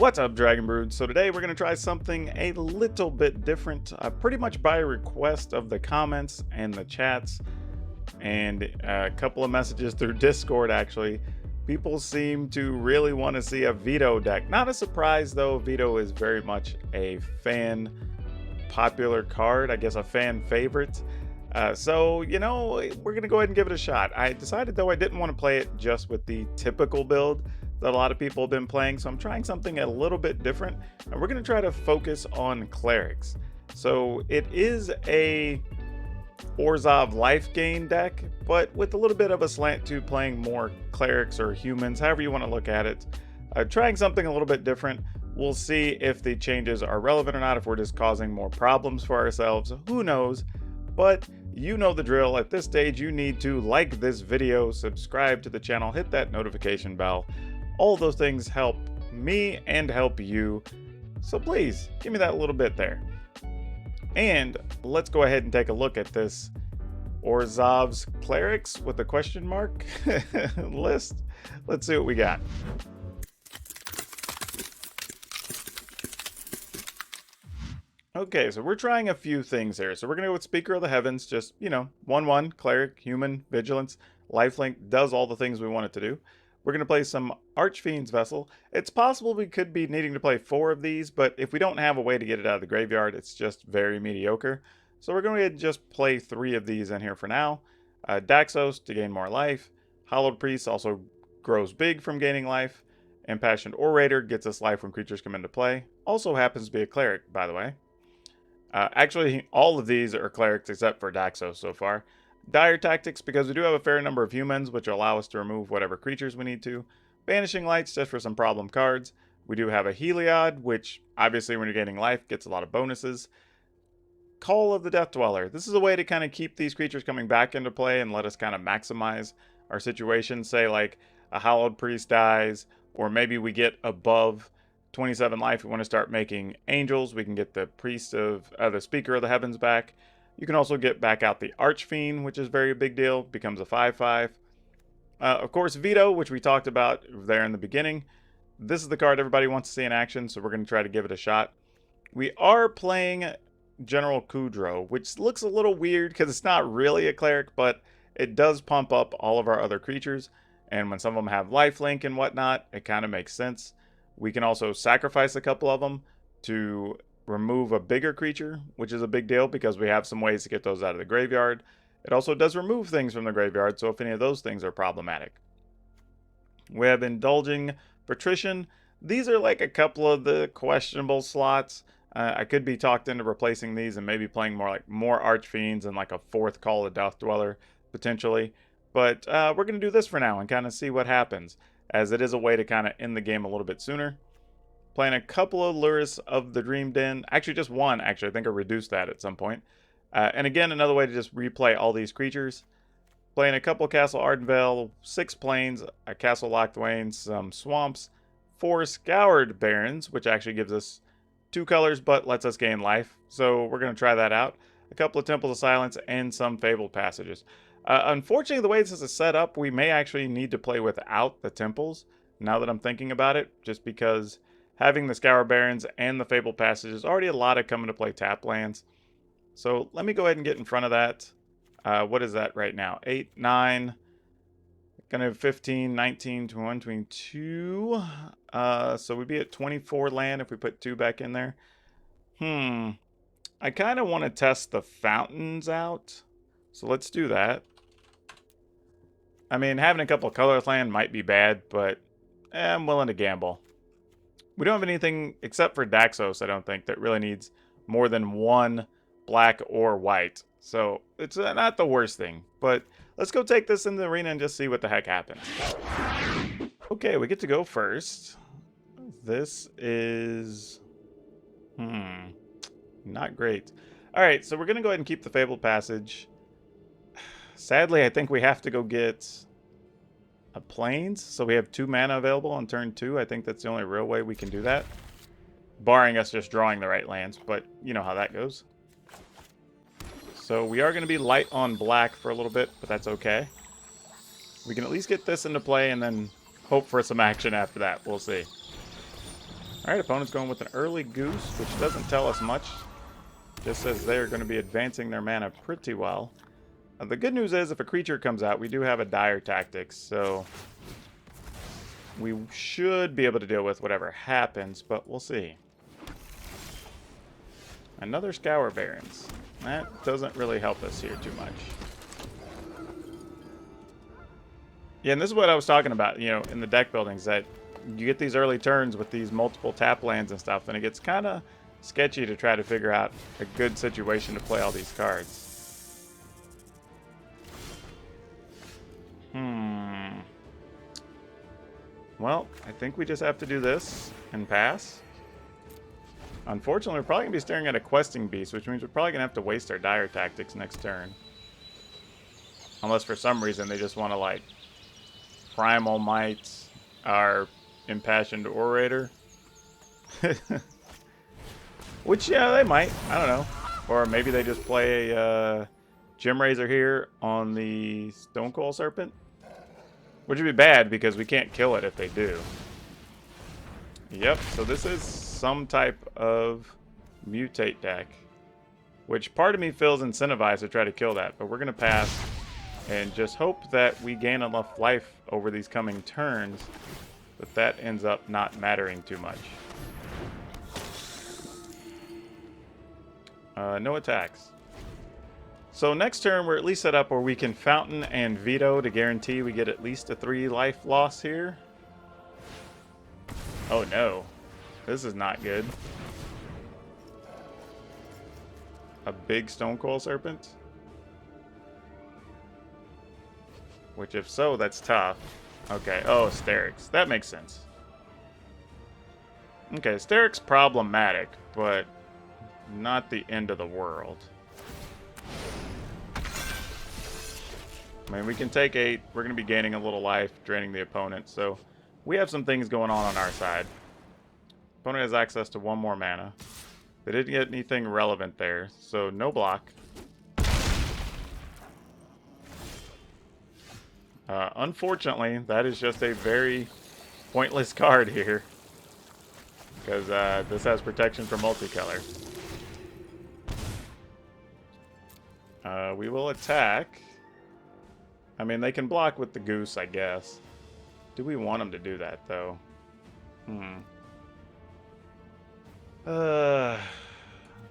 What's up, Dragon Brood? So today we're going to try something a little bit different, pretty much by request of the comments and the chats, and a couple of messages through Discord actually. People seem to really want to see a Veto deck. Not a surprise though, Veto is very much a fan popular card, I guess a fan favorite. So, you know, we're going to go ahead and give it a shot. I decided though I didn't want to play it just with the typical build that a lot of people have been playing, so I'm trying something a little bit different, and we're going to try to focus on clerics. So it is a Orzhov Life Gain deck, but with a little bit of a slant to playing more clerics or humans, however you want to look at it. Trying something a little bit different. We'll see if the changes are relevant or not, if we're just causing more problems for ourselves. Who knows? But you know the drill. At this stage, you need to like this video, subscribe to the channel, hit that notification bell. All those things help me and help you. So please, give me that little bit there. And let's go ahead and take a look at this Orzhov's Clerics with a question mark list. Let's see what we got. Okay, so we're trying a few things here. So we're going to go with Speaker of the Heavens, just, you know, 1/1, Cleric, Human, Vigilance, Lifelink, does all the things we want it to do. We're going to play some Archfiend's Vessel. It's possible we could be needing to play 4 of these, but if we don't have a way to get it out of the graveyard, it's just very mediocre. So we're going to just play 3 of these in here for now. Daxos to gain more life. Hallowed Priest also grows big from gaining life. Impassioned Orator gets us life when creatures come into play. Also happens to be a Cleric, by the way. Actually, all of these are Clerics except for Daxos so far. Dire Tactics, because we do have a fair number of humans, which will allow us to remove whatever creatures we need to. Banishing Lights, just for some problem cards. We do have a Heliod, which, obviously, when you're gaining life, gets a lot of bonuses. Call of the Death Dweller. This is a way to kind of keep these creatures coming back into play and let us kind of maximize our situation. Say, like, a Hallowed Priest dies, or maybe we get above 27 life. We want to start making angels. We can get the Priest of, the Speaker of the Heavens back. You can also get back out the Archfiend, which is very big deal. Becomes a 5/5. Of course, Veto, which we talked about there in the beginning. This is the card everybody wants to see in action, so we're going to try to give it a shot. We are playing General Kudro, which looks a little weird because it's not really a cleric, but it does pump up all of our other creatures. And when some of them have lifelink and whatnot, it kind of makes sense. We can also sacrifice a couple of them to remove a bigger creature, which is a big deal because we have some ways to get those out of the graveyard. It also does remove things from the graveyard, so if any of those things are problematic. We have Indulging Patrician. These are like a couple of the questionable slots. I could be talked into replacing these and maybe playing more Archfiends and like a 4th Call of Death Dweller potentially. But we're going to do this for now and kind of see what happens, as it is a way to kind of end the game a little bit sooner. Playing a couple of Lurrus of the Dream Den. Actually, just one. Actually, I think I reduced that at some point. And again, another way to just replay all these creatures. Playing a couple of Castle Ardenvale, 6 Plains, a Castle Locthwain, some Swamps, 4 Scoured Barrens, which actually gives us 2 colors, but lets us gain life. So we're going to try that out. A couple of Temples of Silence, and some Fabled Passages. Unfortunately, the way this is set up, we may actually need to play without the Temples, now that I'm thinking about it, just because having the Scour Barrens and the Fabled Passage is already a lot of coming to play tap lands. So let me go ahead and get in front of that. What is that right now? 8, 9, gonna have 15, 19, 21, 22. So we'd be at 24 land if we put 2 back in there. I kind of want to test the fountains out. So let's do that. I mean, having a couple of colorless land might be bad, but I'm willing to gamble. We don't have anything except for Daxos, I don't think, that really needs more than 1 black or white. So it's not the worst thing. But let's go take this in the arena and just see what the heck happens. Okay, we get to go first. This is... not great. Alright, so we're going to go ahead and keep the Fabled Passage. Sadly, I think we have to go get a Plains, so we have 2 mana available on turn 2. I think that's the only real way we can do that. Barring us just drawing the right lands, but you know how that goes. So we are going to be light on black for a little bit, but that's okay. We can at least get this into play and then hope for some action after that. We'll see. Alright, opponent's going with an early Goose, which doesn't tell us much. Just says they're going to be advancing their mana pretty well. The good news is, if a creature comes out, we do have a Dire Tactics, so we should be able to deal with whatever happens, but we'll see. Another Scour Barons. That doesn't really help us here too much. Yeah, and this is what I was talking about, you know, in the deck buildings, that you get these early turns with these multiple tap lands and stuff, and it gets kind of sketchy to try to figure out a good situation to play all these cards. Well, I think we just have to do this and pass. Unfortunately, we're probably going to be staring at a Questing Beast, which means we're probably going to have to waste our Dire Tactics next turn. Unless for some reason they just want to, like, Primal Might our Impassioned Orator. Which, yeah, they might. I don't know. Or maybe they just play a Gem Razor here on the Stonecoil Serpent. Which would be bad because we can't kill it if they do. Yep, so this is some type of Mutate deck. Which part of me feels incentivized to try to kill that. But we're going to pass and just hope that we gain enough life over these coming turns that ends up not mattering too much. No attacks. So next turn, we're at least set up where we can Fountain and Veto to guarantee we get at least a 3 life loss here. Oh no. This is not good. A big Stonecoil Serpent? Which, if so, that's tough. Okay, oh, Sterix. That makes sense. Okay, Sterix problematic, but not the end of the world. I mean, we can take 8. We're going to be gaining a little life, draining the opponent. So we have some things going on our side. Opponent has access to 1 more mana. They didn't get anything relevant there, so no block. Unfortunately, that is just a very pointless card here. Because this has protection for multicolor. We will attack. I mean, they can block with the Goose, I guess. Do we want them to do that, though?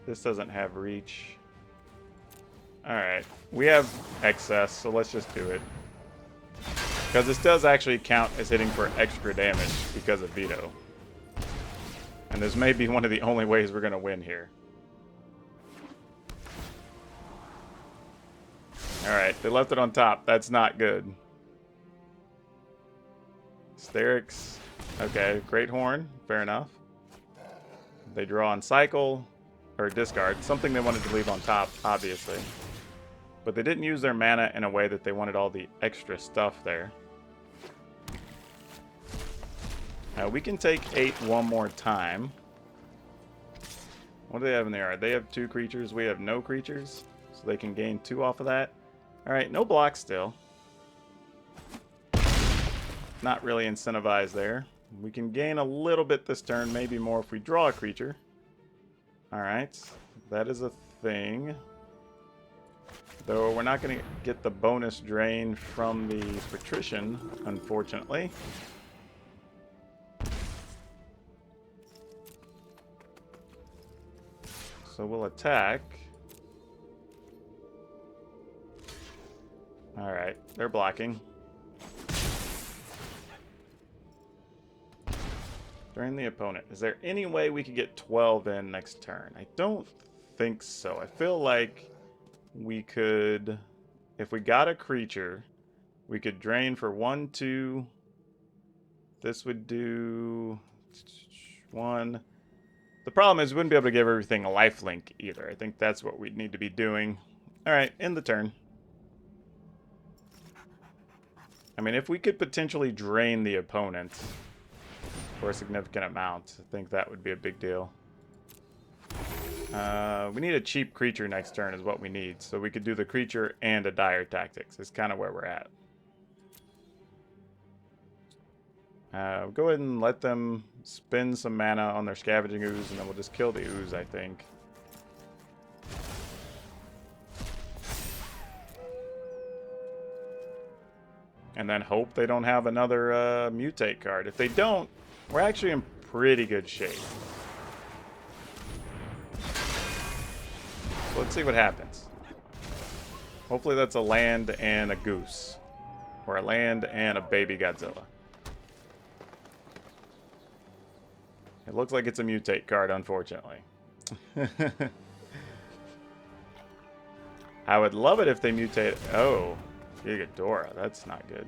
This doesn't have reach. Alright. We have excess, so let's just do it. Because this does actually count as hitting for extra damage because of Veto. And this may be one of the only ways we're going to win here. Alright, they left it on top. That's not good. Sterix. Okay, Great Horn. Fair enough. They draw on Cycle. Or discard. Something they wanted to leave on top, obviously. But they didn't use their mana in a way that they wanted all the extra stuff there. We can take 8 one more time. What do they have in there? They have 2 creatures. We have no creatures. So they can gain 2 off of that. Alright, no block still. Not really incentivized there. We can gain a little bit this turn, maybe more if we draw a creature. Alright, that is a thing. Though we're not going to get the bonus drain from the Patrician, unfortunately. So we'll attack. Alright, they're blocking. Drain the opponent. Is there any way we could get 12 in next turn? I don't think so. I feel like we could, if we got a creature, we could drain for 1, 2. This would do 1. The problem is we wouldn't be able to give everything a lifelink either. I think that's what we'd need to be doing. Alright, end the turn. I mean, if we could potentially drain the opponent for a significant amount, I think that would be a big deal. We need a cheap creature next turn is what we need. So we could do the creature and a Dire Tactics. Is kind of where we're at. Go ahead and let them spend some mana on their Scavenging Ooze, and then we'll just kill the Ooze, I think. And then hope they don't have another Mutate card. If they don't, we're actually in pretty good shape. So let's see what happens. Hopefully that's a land and a goose. Or a land and a baby Godzilla. It looks like it's a Mutate card, unfortunately. I would love it if they mutate. Oh, Gigadora. That's not good.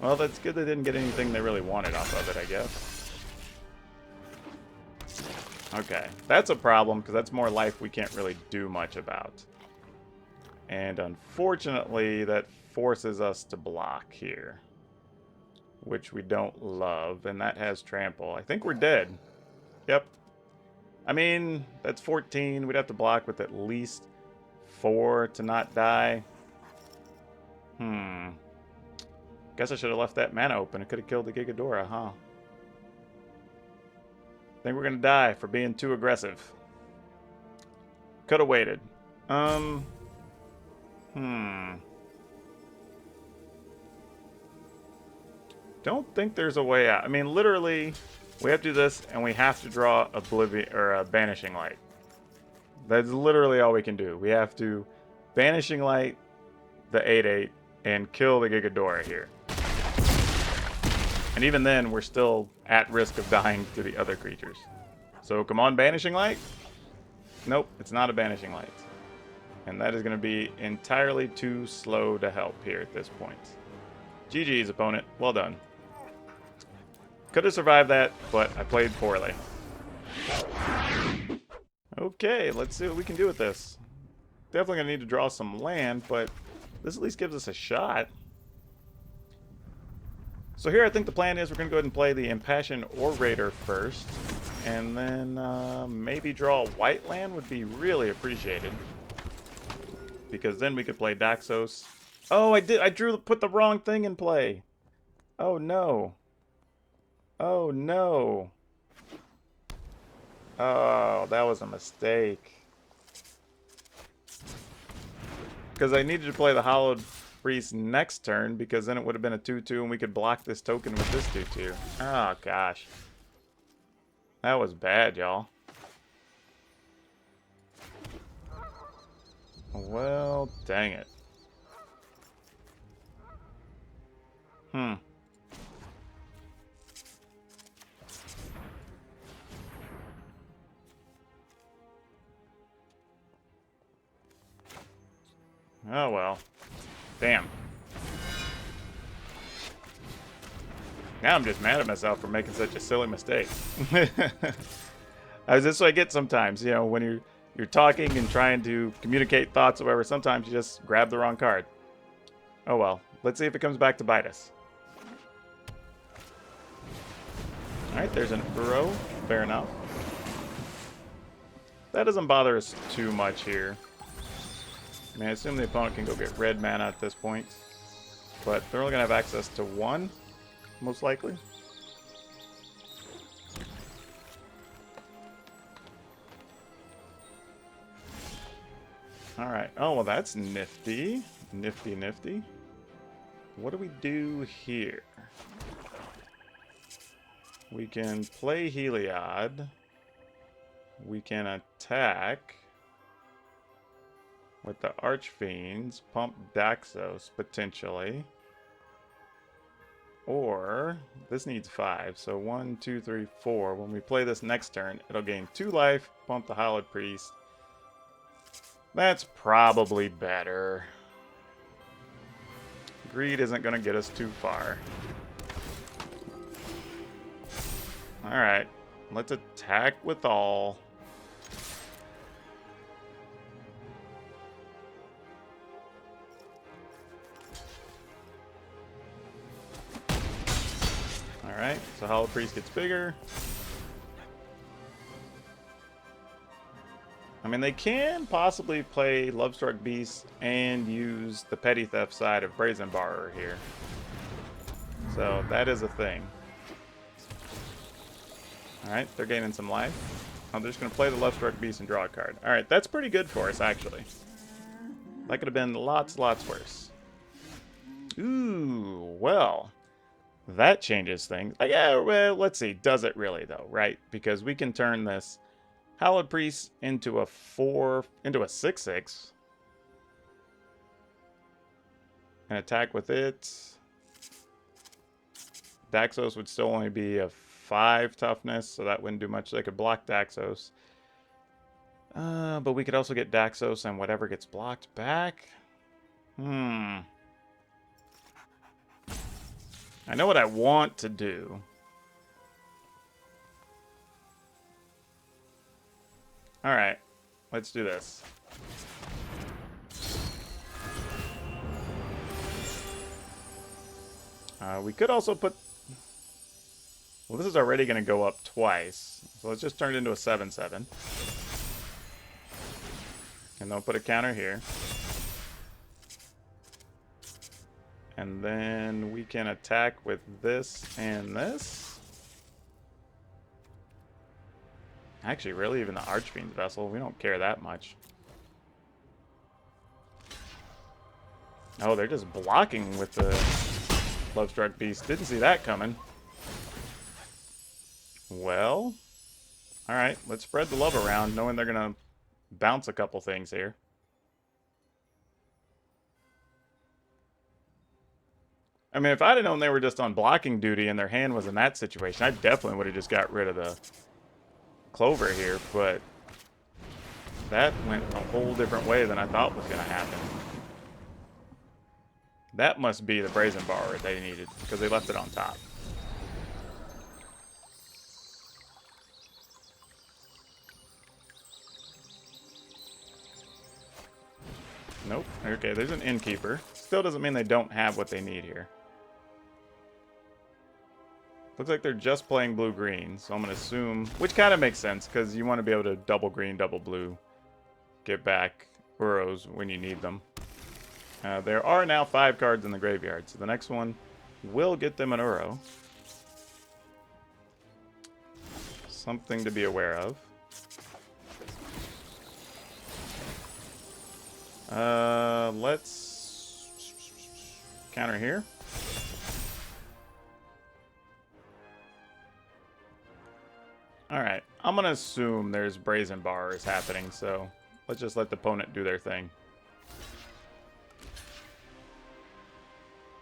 Well, that's good they didn't get anything they really wanted off of it, I guess. Okay, that's a problem, because that's more life we can't really do much about. And unfortunately, that forces us to block here. Which we don't love, and that has trample. I think we're dead. Yep. I mean, that's 14. We'd have to block with at least 4 to not die. Guess I should have left that mana open. It could have killed the Gigadora, huh? I think we're gonna die for being too aggressive. Could have waited. Don't think there's a way out. I mean, literally, we have to do this, and we have to draw Oblivion or a Banishing Light. That's literally all we can do. We have to Banishing Light the 8/8 and kill the Gigadora here. And even then, we're still at risk of dying to the other creatures. So come on, Banishing Light. Nope, it's not a Banishing Light. And that is going to be entirely too slow to help here at this point. GG's, opponent. Well done. Could have survived that, but I played poorly. Okay, let's see what we can do with this. Definitely going to need to draw some land, but this at least gives us a shot. So here I think the plan is we're going to go ahead and play the Impassioned Orator first. And then maybe draw a white land would be really appreciated. Because then we could play Daxos. Oh, I put the wrong thing in play. Oh no. Oh no. Oh, that was a mistake. Because I needed to play the Hallowed Priest next turn, because then it would have been a 2/2 and we could block this token with this 2/2. Oh gosh. That was bad, y'all. Well, dang it. Oh well. Damn. Now I'm just mad at myself for making such a silly mistake. That's what I get sometimes, you know, when you're talking and trying to communicate thoughts or whatever, sometimes you just grab the wrong card. Oh well. Let's see if it comes back to bite us. Alright, there's an Uro. Fair enough. That doesn't bother us too much here. I mean, I assume the opponent can go get red mana at this point. But they're only going to have access to 1, most likely. Alright. Oh, well, that's nifty. Nifty, nifty. What do we do here? We can play Heliod. We can attack with the Archfiends, pump Daxos, potentially. Or, this needs 5, so 1, 2, 3, 4. When we play this next turn, it'll gain 2 life, pump the Hallowed Priest. That's probably better. Greed isn't going to get us too far. Alright, let's attack with all. Alright, so Hallowed Priest gets bigger. I mean, they can possibly play Lovestruck Beast and use the Petty Theft side of Brazen Borrower here. So, that is a thing. Alright, they're gaining some life. I'm just going to play the Love-Struck Beast and draw a card. Alright, that's pretty good for us, actually. That could have been lots worse. Ooh, well, that changes things. Yeah, well, let's see. Does it really, though, right? Because we can turn this Hallowed Priest into a 6/6. And attack with it. Daxos would still only be a 5 toughness, so that wouldn't do much. They could block Daxos. But we could also get Daxos and whatever gets blocked back. I know what I want to do. Alright, let's do this. We could also put... Well, this is already going to go up twice. So let's just turn it into a 7/7. And then we'll put a counter here. And then we can attack with this and this. Actually, really, even the Archfiend's Vessel, we don't care that much. Oh, they're just blocking with the Love-Struck Beast. Didn't see that coming. Well, alright, let's spread the love around, knowing they're going to bounce a couple things here. I mean, if I'd have known they were just on blocking duty and their hand was in that situation, I definitely would have just got rid of the Clover here, but that went a whole different way than I thought was going to happen. That must be the Brazen Borrower they needed, because they left it on top. Nope. Okay, there's an Innkeeper. Still doesn't mean they don't have what they need here. Looks like they're just playing blue-green, so I'm going to assume... Which kind of makes sense, because you want to be able to double green, double blue. Get back Uros when you need them. There are now 5 cards in the graveyard, so the next one will get them an Uro. Something to be aware of. Let's counter here. Alright, I'm going to assume there's Brazen Borrowers happening, so let's just let the opponent do their thing.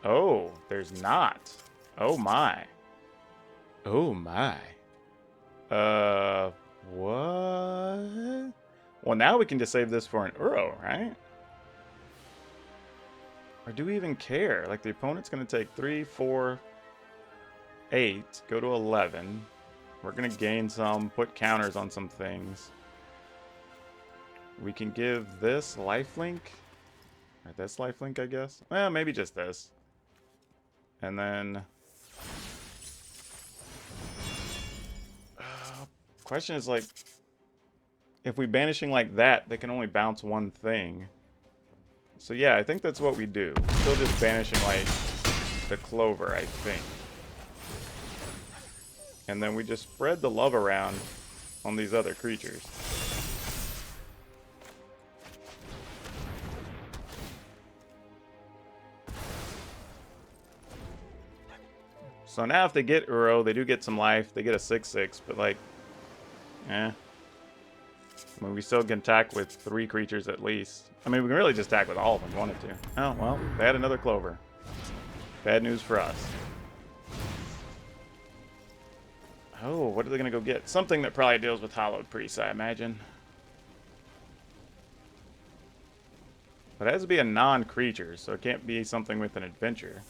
Oh, there's not. Oh my. Oh my. What? Well, now we can just save this for an Uro, right? Or do we even care? Like, the opponent's going to take 3, 4, 8, go to 11. We're going to gain some, put counters on some things. We can give this lifelink. Or this lifelink, I guess. Well, maybe just this. And then... question is, like... If we banishing like that, they can only bounce one thing. So yeah, I think that's what we do. Still just banishing, like, the Clover, I think. And then we just spread the love around on these other creatures. So now if they get Uro, they do get some life. They get a 6/6, but like, I mean, we still can attack with 3 creatures at least. I mean, we can really just attack with all of them if we wanted to. Oh, well, they had another Clover. Bad news for us. Oh, what are they going to go get? Something that probably deals with Hallowed Priests, I imagine. But it has to be a non-creature, so it can't be something with an adventure.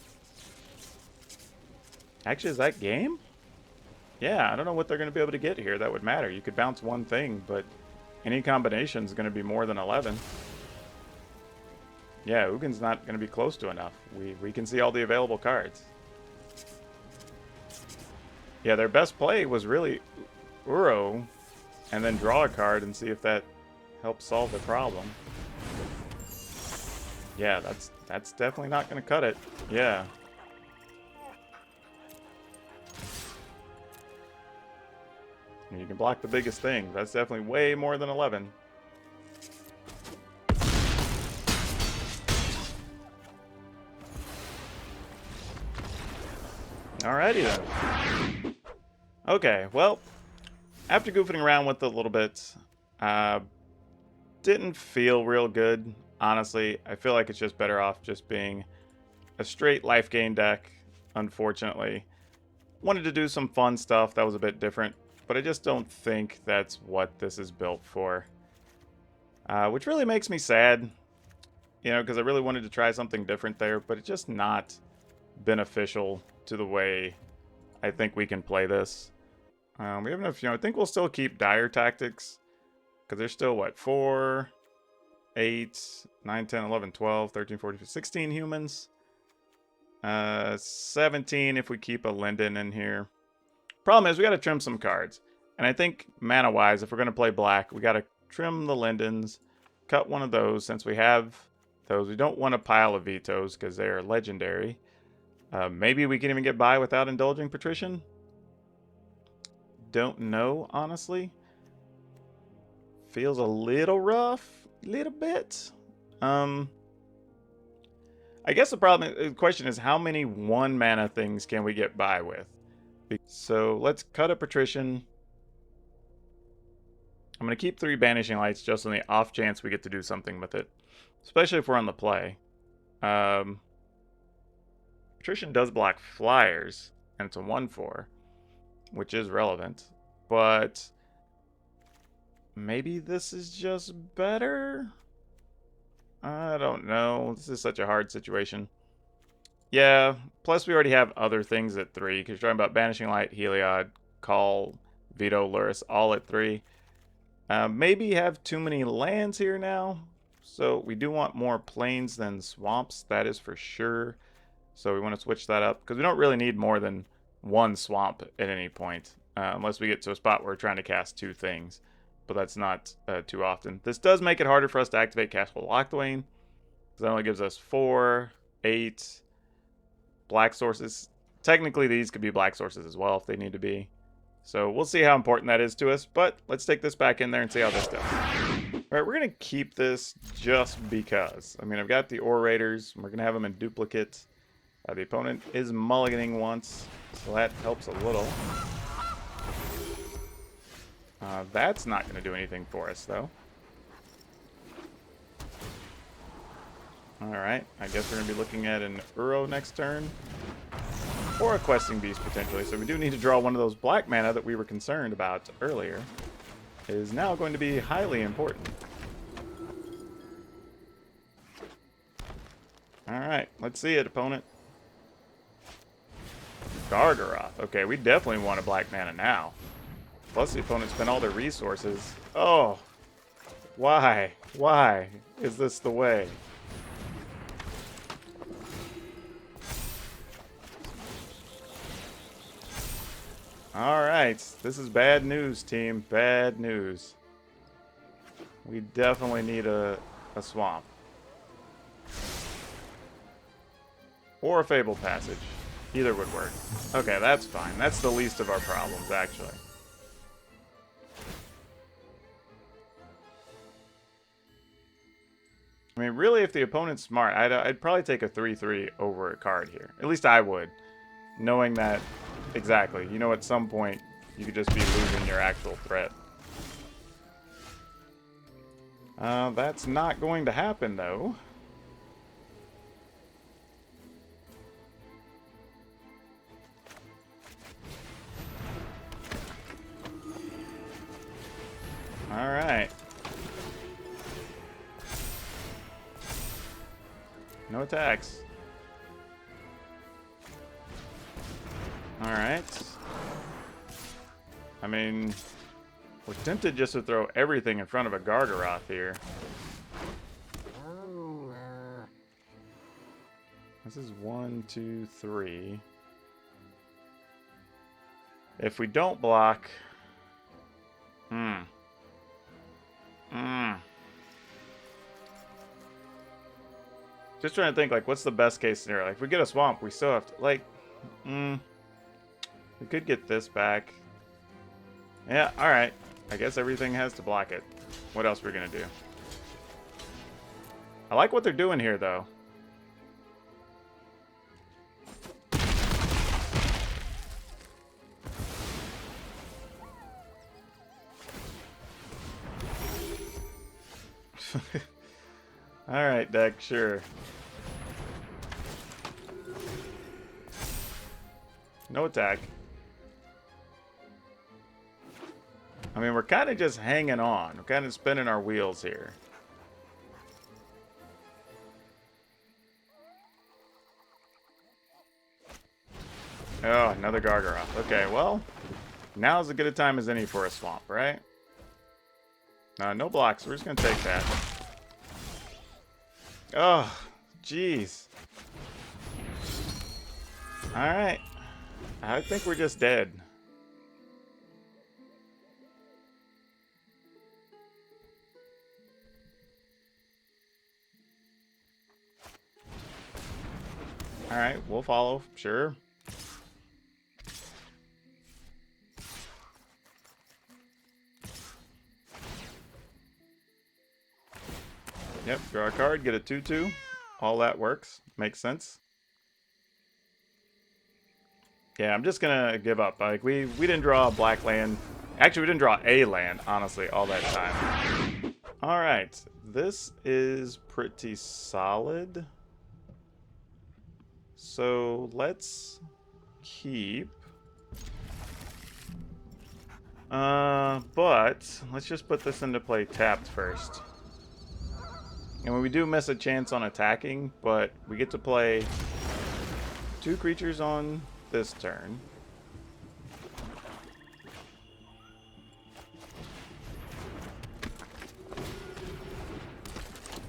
Actually, is that game? Yeah, I don't know what they're going to be able to get here that would matter. You could bounce one thing, but any combination is going to be more than 11. Yeah, Ugin's not going to be close to enough. We can see all the available cards. Yeah, their best play was really Uro, and then draw a card and see if that helps solve the problem. Yeah, that's definitely not going to cut it. Yeah. You can block the biggest thing. That's definitely way more than 11. Alrighty then. Okay, well, after goofing around with it a little bit, didn't feel real good. Honestly, I feel like it's just better off just being a straight life gain deck, unfortunately. Wanted to do some fun stuff that was a bit different, but I just don't think that's what this is built for. Which really makes me sad, you know, because I really wanted to try something different there, but it's just not beneficial to the way I think we can play this. We have enough, you know, I think we'll still keep dire tactics, because there's still, what, 4, 8, 9, 10, 11, 12, 13, 14, 16 humans. 17 if we keep a Linden in here. Problem is, we got to trim some cards. And I think, mana-wise, if we're going to play black, we got to trim the Lindens, cut one of those, since we have those. We don't want a pile of vetoes, because they are legendary. Maybe we can even get by without indulging Patrician. Don't know, honestly. Feels a little rough. Little bit. I guess the question is, how many 1 mana things can we get by with? So let's cut a Patrician. I'm going to keep 3 Banishing Lights just on the off chance we get to do something with it. Especially if we're on the play. Patrician does block flyers, and it's a 1/4, which is relevant. But maybe this is just better? I don't know. This is such a hard situation. Yeah, plus we already have other things at 3, because you're talking about Banishing Light, Heliod, Call, Veto, Lurrus, all at 3. Maybe have too many lands here now. So we do want more plains than swamps, that is for sure. So we want to switch that up, because we don't really need more than 1 swamp at any point. Unless we get to a spot where we're trying to cast 2 things. But that's not too often. This does make it harder for us to activate Castful Lockthwain, because that only gives us 4, 8 black sources. Technically, these could be black sources as well if they need to be. So we'll see how important that is to us, but let's take this back in there and see how this does. Alright, we're going to keep this just because. I mean, I've got the Orators. We're going to have them in duplicate. The opponent is mulliganing once, so that helps a little. That's not going to do anything for us, though. Alright, I guess we're going to be looking at an Uro next turn. Or a Questing Beast, potentially. So we do need to draw one of those black mana that we were concerned about earlier. It is now going to be highly important. Alright, let's see it, opponent. Gargaroth. Okay, we definitely want a black mana now. Plus the opponent spent all their resources. Oh! Why? Why is this the way? Alright, this is bad news, team. Bad news. We definitely need a swamp. Or a Fabled Passage. Either would work. Okay, that's fine. That's the least of our problems, actually. I mean, really, if the opponent's smart, I'd probably take a 3/3 over a card here. At least I would. Knowing that, exactly, you know, at some point, you could just be losing your actual threat. That's not going to happen, though. Alright. No attacks. Alright. I mean, we're tempted just to throw everything in front of a Gargaroth here. This is 1, 2, 3. If we don't block... Just trying to think, like, what's the best case scenario? Like, if we get a swamp, we still have to, like... We could get this back. Yeah, alright. I guess everything has to block it. What else are we gonna do? I like what they're doing here, though. Alright, deck, sure. No attack. I mean, we're kind of just hanging on. We're kind of spinning our wheels here. Oh, another Gargaroth. Okay, well, now's as good a time as any for a swamp, right? No blocks. We're just going to take that. Oh, jeez. Alright. I think we're just dead. Alright, we'll follow. Sure. Yep, draw a card, get a 2/2. All that works. Makes sense. Yeah, I'm just gonna give up. Like, we didn't draw a black land. Actually, we didn't draw a land, honestly, all that time. Alright, this is pretty solid. So, let's keep. But, let's just put this into play tapped first. And when we do miss a chance on attacking, but we get to play 2 creatures on this turn.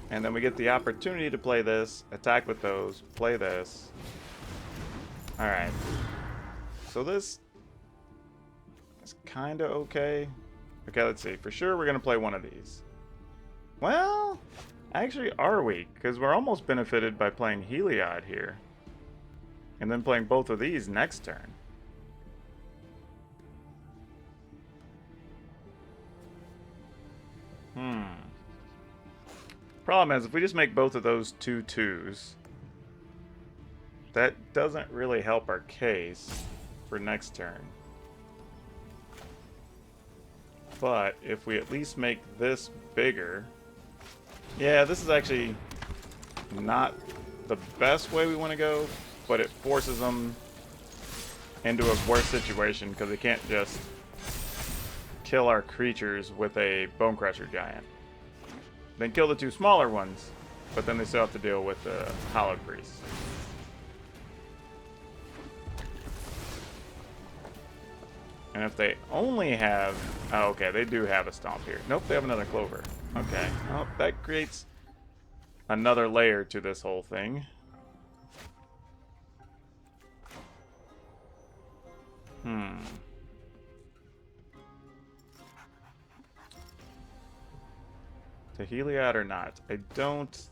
And then we get the opportunity to play this, attack with those, play this. Alright. So this is kind of okay. Okay, let's see. For sure we're going to play one of these. Well, actually, are we? Because we're almost benefited by playing Heliod here. And then playing both of these next turn. Problem is, if we just make both of those 2/2s, that doesn't really help our case for next turn. But if we at least make this bigger... Yeah, this is actually not the best way we want to go, but it forces them into a worse situation because they can't just kill our creatures with a Bone Crusher Giant. Then kill the 2 smaller ones, but then they still have to deal with the Hollow Priest. And if they only have... Oh, okay, they do have a Stomp here. Nope, they have another Clover. Okay, well, that creates another layer to this whole thing. To Heliod or not? I don't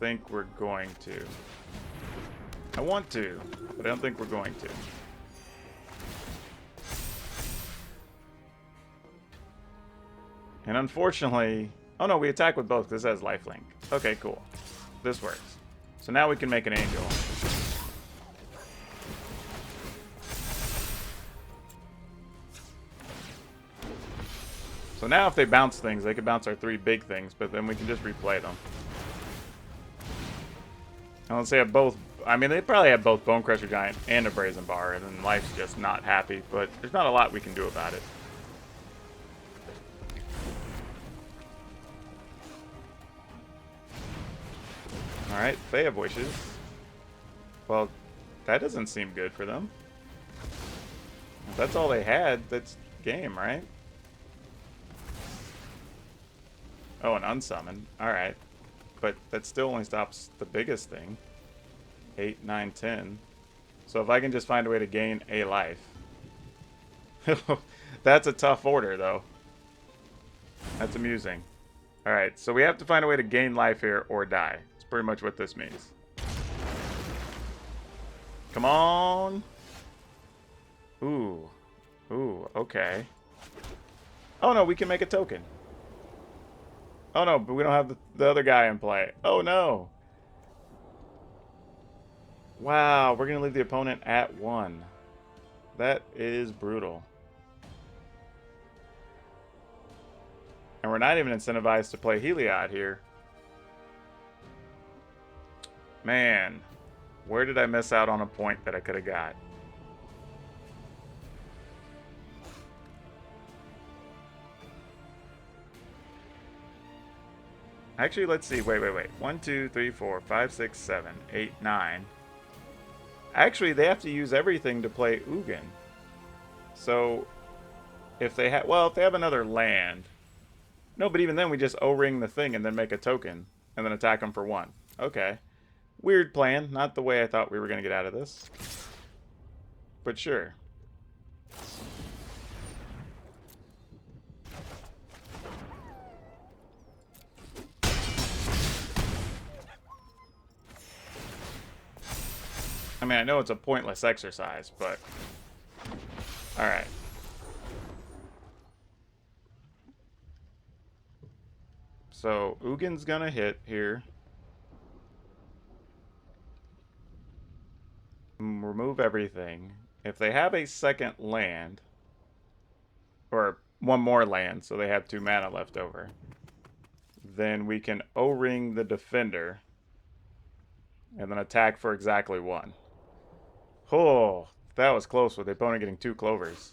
think we're going to. I want to, but I don't think we're going to. And unfortunately... Oh no, we attack with both because this has lifelink. Okay, cool. This works. So now we can make an angel. So now if they bounce things, they can bounce our 3 big things, but then we can just replay them. Unless they have both... I mean, they probably have both Bone Crusher Giant and a Brazen Bar, and then life's just not happy, but there's not a lot we can do about it. Alright, they have wishes. Well, that doesn't seem good for them. If that's all they had, that's game, right? Oh, an unsummon. Alright. But that still only stops the biggest thing. 8, 9, 10. So if I can just find a way to gain a life. That's a tough order, though. That's amusing. Alright, so we have to find a way to gain life here or die. That's pretty much what this means. Come on! Ooh. Ooh, okay. Oh no, we can make a token. Oh no, but we don't have the other guy in play. Oh no. Wow, we're going to leave the opponent at 1. That is brutal. And we're not even incentivized to play Heliod here. Man, where did I miss out on a point that I could have got? Actually, let's see. Wait. 1, 2, 3, 4, 5, 6, 7, 8, 9. Actually, they have to use everything to play Ugin. So, if they have... Well, if they have another land... No, but even then, we just O-ring the thing and then make a token. And then attack them for 1. Okay. Weird plan. Not the way I thought we were going to get out of this. But sure. I mean, I know it's a pointless exercise, but... Alright. So, Ugin's gonna hit here. Remove everything. If they have a second land, or one more land, so they have 2 mana left over, then we can O-ring the defender, and then attack for exactly 1. Oh, that was close with the opponent getting 2 clovers.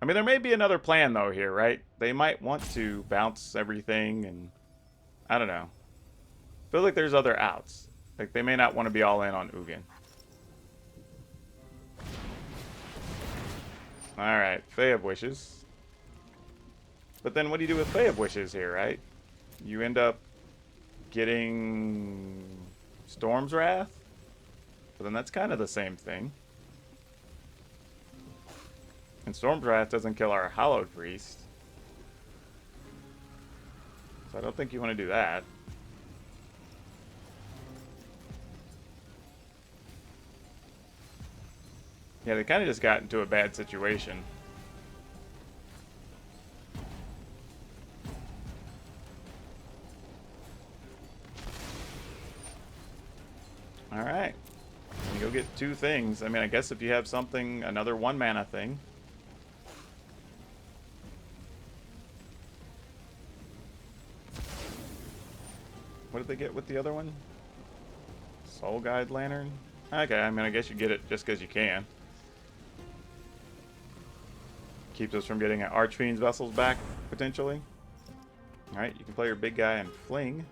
I mean, there may be another plan, though, here, right? They might want to bounce everything, and... I don't know. Feels like there's other outs. Like, they may not want to be all in on Ugin. Alright, Fae of Wishes. But then what do you do with Fae of Wishes here, right? You end up getting... Storm's Wrath? But then that's kind of the same thing. And Storm's Wrath doesn't kill our Hallowed Priest. So I don't think you want to do that. Yeah, they kind of just got into a bad situation. Alright. You go get 2 things. I mean, I guess if you have something, another 1 mana thing. What did they get with the other one? Soul Guide Lantern? Okay, I mean, I guess you get it just because you can. Keeps us from getting Archfiend's Vessels back, potentially. Alright, you can play your big guy and fling.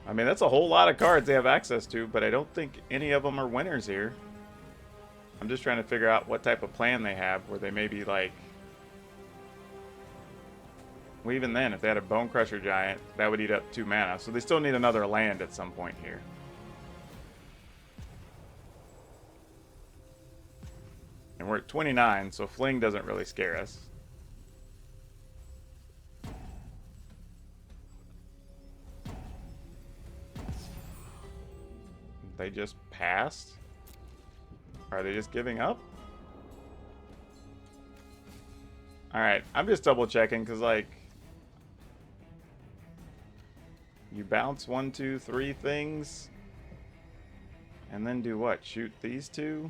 I mean, that's a whole lot of cards they have access to, but I don't think any of them are winners here. I'm just trying to figure out what type of plan they have, where they may be like... Well, even then, if they had a Bone Crusher Giant, that would eat up 2 mana. So they still need another land at some point here. And we're at 29, so Fling doesn't really scare us. They just passed? Are they just giving up? Alright, I'm just double checking because, like, you bounce 1, 2, 3 things, and then do what? Shoot these 2?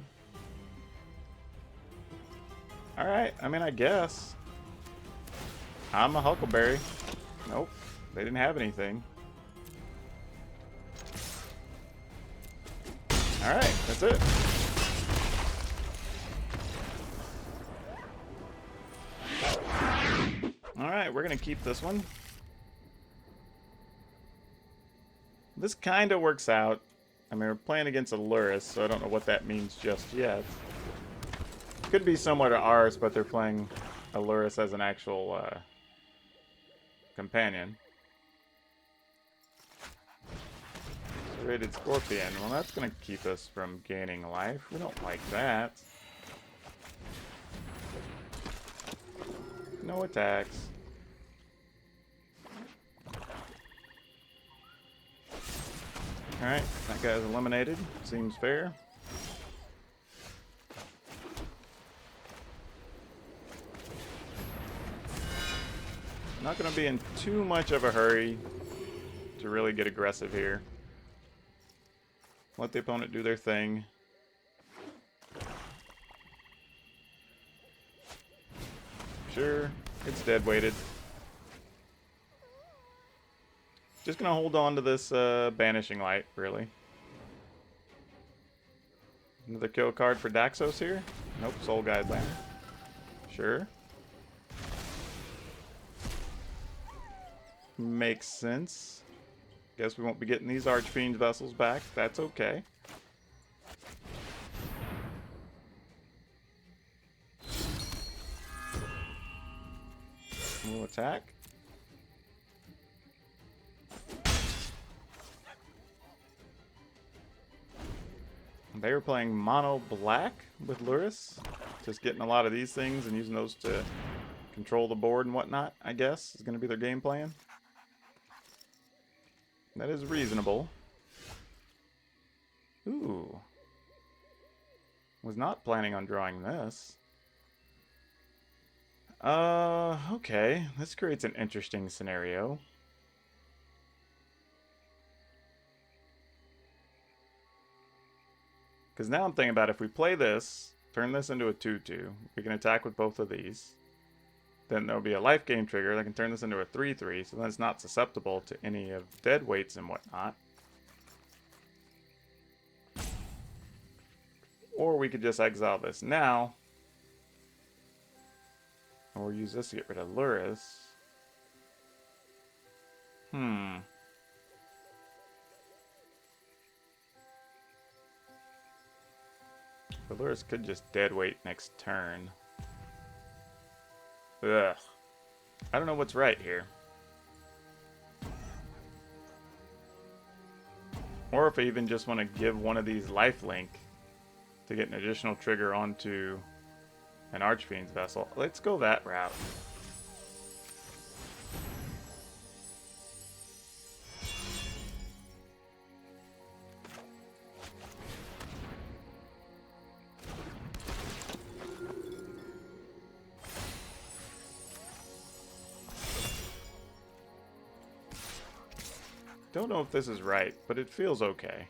Alright, I mean, I guess. I'm a Huckleberry. Nope, they didn't have anything. Alright, that's it. Alright, we're going to keep this one. This kind of works out. I mean, we're playing against a Lurrus, so I don't know what that means just yet. Could be similar to ours, but they're playing a Lurrus as an actual companion. Serrated Scorpion. Well, that's going to keep us from gaining life. We don't like that. No attacks. Alright, that guy's eliminated. Seems fair. Not going to be in too much of a hurry to really get aggressive here. Let the opponent do their thing. Sure, it's dead weighted. Just going to hold on to this Banishing Light, really. Another kill card for Daxos here? Nope, Soul Guide Lantern. Sure. Makes sense. Guess we won't be getting these Archfiend vessels back. That's okay. We'll attack. They were playing mono black with Lurrus. Just getting a lot of these things and using those to control the board and whatnot, I guess, is going to be their game plan. That is reasonable. Ooh. Was not planning on drawing this. Okay. This creates an interesting scenario. Because now I'm thinking about if we play this, turn this into a 2-2, we can attack with both of these. Then there'll be a life gain trigger that can turn this into a 3-3, so then it's not susceptible to any of dead weights and whatnot. Or we could just exile this now. Or use this to get rid of Lurrus. The Lurrus could just deadweight next turn. Ugh. I don't know what's right here. Or if I even just want to give one of these lifelink to get an additional trigger onto an Archfiend's vessel. Let's go that route. Don't know if this is right, but it feels okay.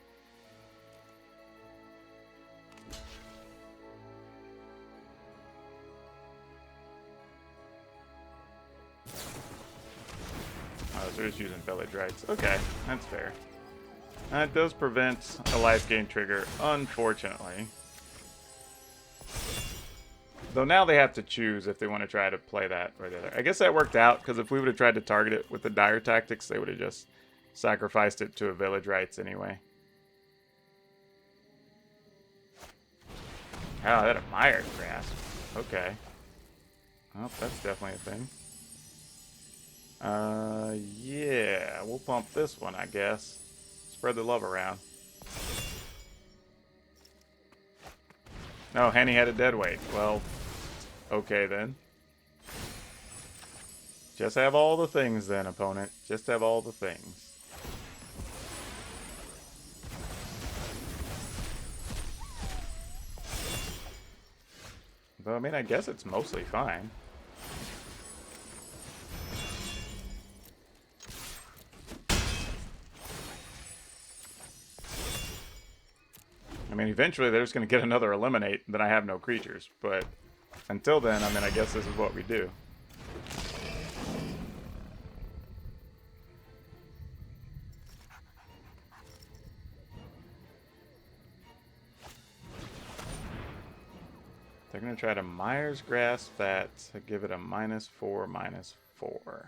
Oh, so they're just using Village Rites. Okay, that's fair. That does prevent a life gain trigger, unfortunately. Though now they have to choose if they want to try to play that or the other. I guess that worked out, because if we would have tried to target it with the dire tactics, they would have just sacrificed it to a Village Rites anyway. Oh, that a Mire's Grasp. Okay. Well, that's definitely a thing. Yeah, we'll pump this one, I guess. Spread the love around. No, Henny had a deadweight. Well, okay then. Just have all the things then, opponent. Just have all the things. Though, I mean, I guess it's mostly fine. I mean, eventually they're just going to get another Eliminate, then I have no creatures. But until then, I mean, I guess this is what we do. They're going to try to Mire's Grasp that to give it a -4/-4. Or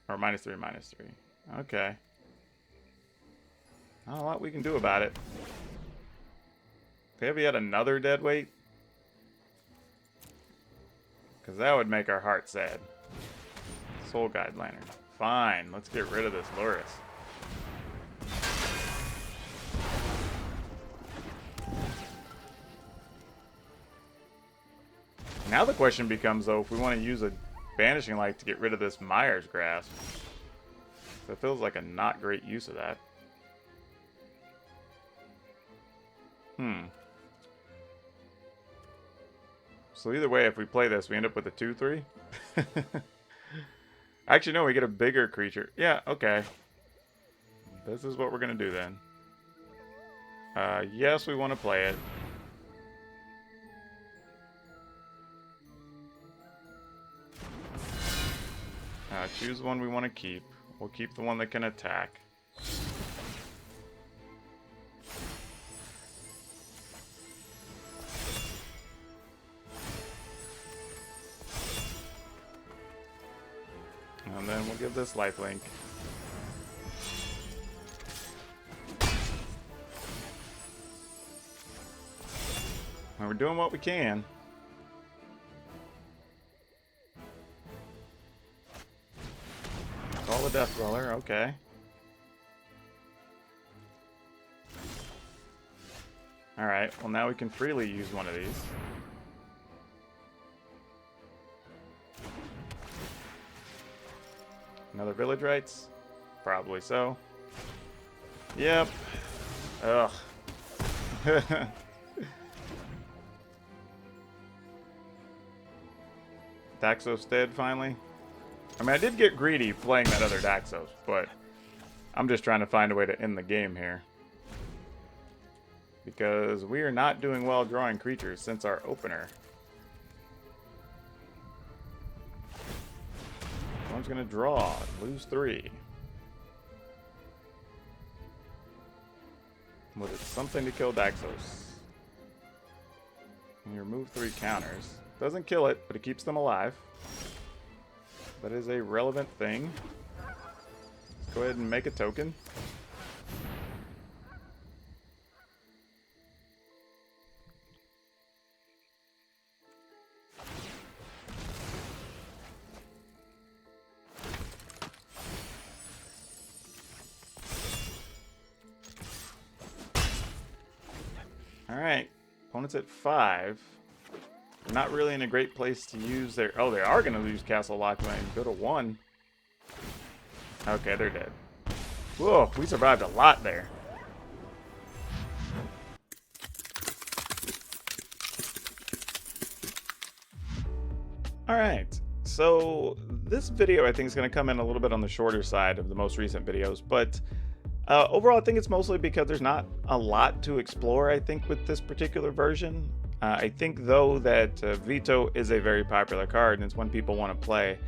-3/-3. Okay. Not a lot we can do about it. Have we had another deadweight? Because that would make our heart sad. Soul Guide Lantern. Fine, let's get rid of this Lurrus. Now the question becomes, though, if we want to use a Banishing Light to get rid of this Mire's Grasp. So it feels like a not great use of that. So either way, if we play this, we end up with a 2-3. Actually, no, we get a bigger creature. Yeah, okay. This is what we're going to do then. Yes, we want to play it. Choose one we want to keep. We'll keep the one that can attack. And then we'll give this lifelink. And we're doing what we can. Call the Death Dweller, okay. Alright, well now we can freely use one of these. Another Village Rites? Probably so. Yep. Ugh. Daxos dead finally. I mean, I did get greedy playing that other Daxos, but I'm just trying to find a way to end the game here. Because we are not doing well drawing creatures since our opener. One's going to draw, lose 3. Was it something to kill Daxos? And you remove 3 counters. Doesn't kill it, but it keeps them alive. That is a relevant thing. Let's go ahead and make a token. Alright, opponent's at 5. They're not really in a great place to use their... Oh, they are going to lose Castle Lockland. Go to 1. Okay, they're dead. Whoa, we survived a lot there. Alright, so this video I think is going to come in a little bit on the shorter side of the most recent videos, but overall I think it's mostly because there's not a lot to explore, I think, with this particular version. I think, though, that Veto is a very popular card, and it's one people want to play.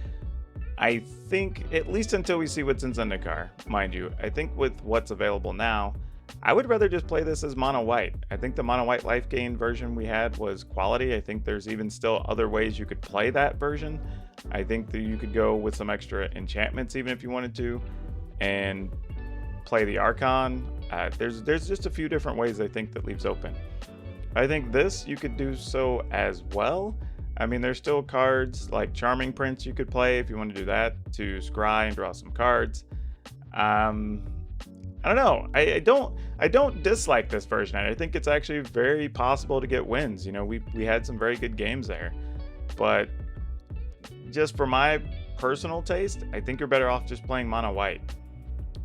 I think, at least until we see what's in Zendikar, mind you, I think with what's available now, I would rather just play this as mono white. I think the mono white life gain version we had was quality. I think there's even still other ways you could play that version. I think that you could go with some extra enchantments even if you wanted to, and play the Archon. There's just a few different ways I think that leaves open. I think this, you could do so as well. I mean, there's still cards like Charming Prince you could play if you want to do that, to scry and draw some cards. I don't know. I don't dislike this version. I think it's actually very possible to get wins. You know, we had some very good games there. But just for my personal taste, I think you're better off just playing mono white.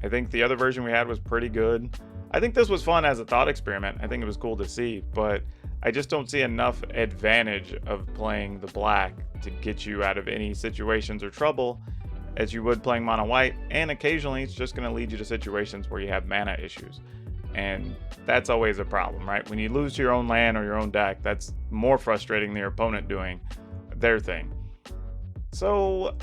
I think the other version we had was pretty good. I think this was fun as a thought experiment. I think it was cool to see, but I just don't see enough advantage of playing the black to get you out of any situations or trouble as you would playing mono white, and occasionally it's just going to lead you to situations where you have mana issues, and that's always a problem, right? When you lose to your own land or your own deck, that's more frustrating than your opponent doing their thing. So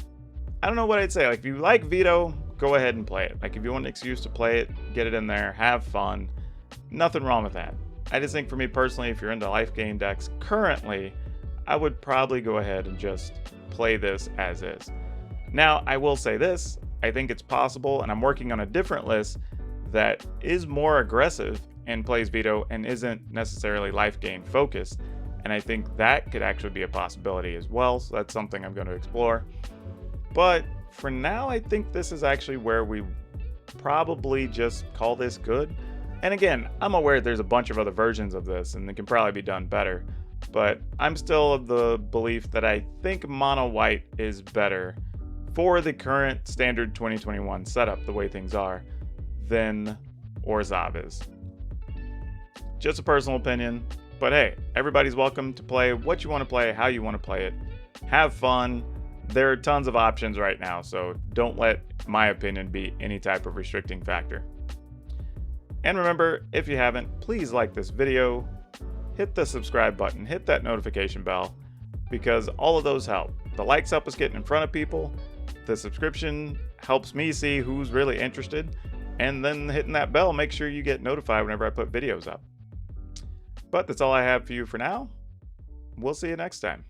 I don't know what I'd say. Like, if you like Veto, go ahead and play it. Like, if you want an excuse to play it, get it in there, have fun. Nothing wrong with that. I just think for me personally, if you're into life gain decks currently, I would probably go ahead and just play this as is. Now, I will say this, I think it's possible, and I'm working on a different list that is more aggressive and plays Veto and isn't necessarily life gain focused. And I think that could actually be a possibility as well. So that's something I'm going to explore. But for now, I think this is actually where we probably just call this good. And again, I'm aware there's a bunch of other versions of this and it can probably be done better. But I'm still of the belief that I think mono white is better for the current standard 2021 setup, the way things are, than Orzhov is. Just a personal opinion. But hey, everybody's welcome to play what you want to play, how you want to play it. Have fun. There are tons of options right now, so don't let my opinion be any type of restricting factor. And remember, if you haven't, please like this video, hit the subscribe button, hit that notification bell, because all of those help. The likes help us get in front of people, the subscription helps me see who's really interested, and then hitting that bell makes sure you get notified whenever I put videos up. But that's all I have for you for now. We'll see you next time.